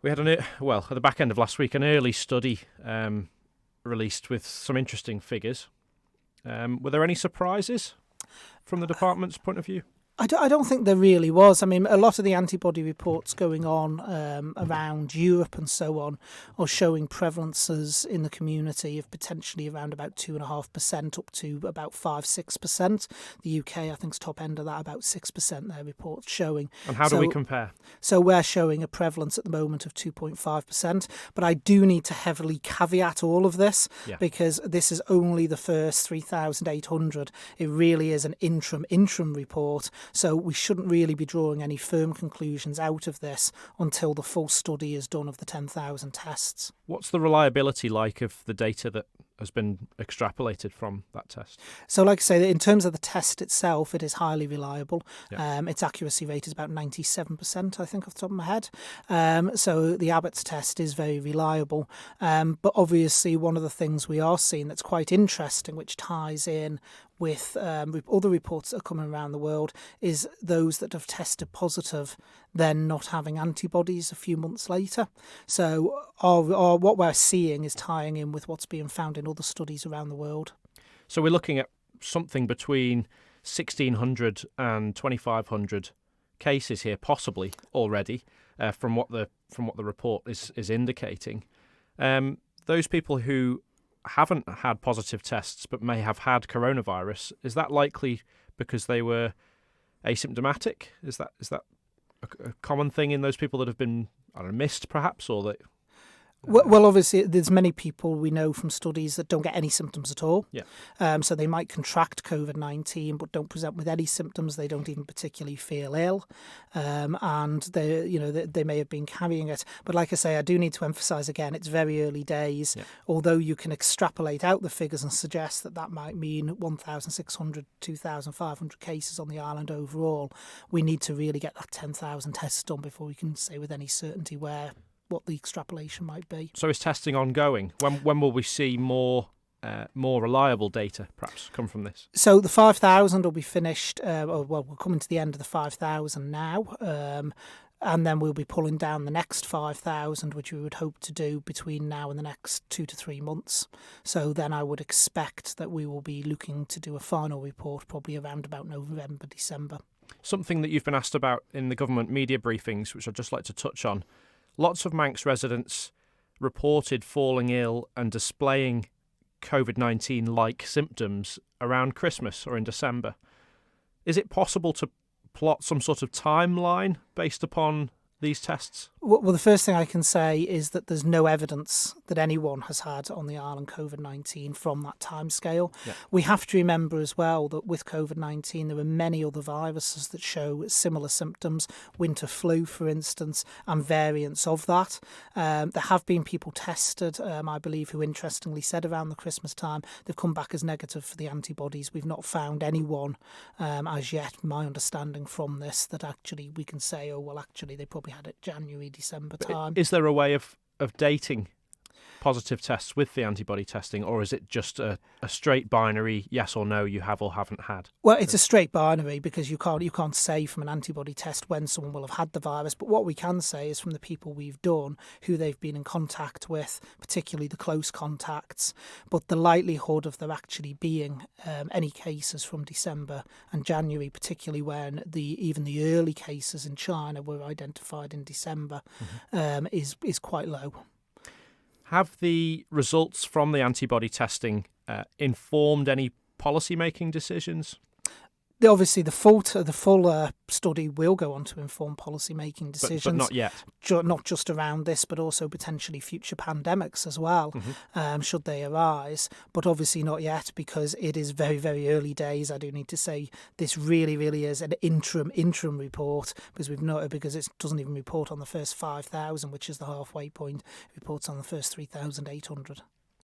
We had at the back end of last week, an early study released with some interesting figures. Were there any surprises from the department's point of view? I don't think there really was. I mean, a lot of the antibody reports going on around Europe and so on are showing prevalences in the community of potentially around about 2.5% up to about 5-6%. The UK, I think, is top end of that, about 6%. Their reports showing. And how do we compare? So we're showing a prevalence at the moment of 2.5%. But I do need to heavily caveat all of this because this is only the first 3,800. It really is an interim report. So we shouldn't really be drawing any firm conclusions out of this until the full study is done of the 10,000 tests. What's the reliability like of the data that has been extrapolated from that test? So like I say, in terms of the test itself, it is highly reliable. Its accuracy rate is about 97%, I think, off the top of my head. So the Abbott's test is very reliable. But obviously, one of the things we are seeing that's quite interesting, which ties in with other reports that are coming around the world, is those that have tested positive then not having antibodies a few months later. So what we're seeing is tying in with what's being found in other studies around the world. So we're looking at something between 1,600 and 2,500 cases here, possibly already, from what the report is indicating. Those people who haven't had positive tests but may have had coronavirus, is that likely because they were asymptomatic? Is that a common thing in those people that have been missed perhaps, or that? Well, obviously, there's many people we know from studies that don't get any symptoms at all. So they might contract COVID-19 but don't present with any symptoms. They don't even particularly feel ill, and they may have been carrying it. But like I say, I do need to emphasise again, it's very early days. Although you can extrapolate out the figures and suggest that might mean 1,600, 2,500 cases on the island overall, we need to really get that 10,000 tests done before we can say with any certainty what the extrapolation might be. So is testing ongoing? When will we see more reliable data perhaps come from this? So the 5,000 will be finished, we're coming to the end of the 5,000 now, and then we'll be pulling down the next 5,000, which we would hope to do between now and the next 2 to 3 months. So then I would expect that we will be looking to do a final report probably around about November, December. Something that you've been asked about in the government media briefings, which I'd just like to touch on. Lots of Manx residents reported falling ill and displaying COVID-19-like symptoms around Christmas or in December. Is it possible to plot some sort of timeline based upon these tests? Well, the first thing I can say is that there's no evidence that anyone has had on the island COVID-19 from that timescale. We have to remember as well that with COVID-19 there are many other viruses that show similar symptoms, winter flu for instance, and variants of that. There have been people tested, I believe, who interestingly said around the Christmas time they've come back as negative for the antibodies. We've not found anyone as yet, my understanding from this, that actually we can say, actually they probably had it January, December time. Is there a way of dating positive tests with the antibody testing, or is it just a straight binary yes or no, you have or haven't had? Well, it's a straight binary because you can't say from an antibody test when someone will have had the virus, but what we can say is from the people we've done, who they've been in contact with, particularly the close contacts, but the likelihood of there actually being any cases from December and January, particularly when even the early cases in China were identified in December, is quite low. Have the results from the antibody testing informed any policy-making decisions? Obviously, the full study will go on to inform policy-making decisions. But not yet. Not just around this, but also potentially future pandemics as well, should they arise. But obviously not yet, because it is very, very early days. I do need to say this really, really is an interim report, because it doesn't even report on the first 5,000, which is the halfway point. It reports on the first 3,800.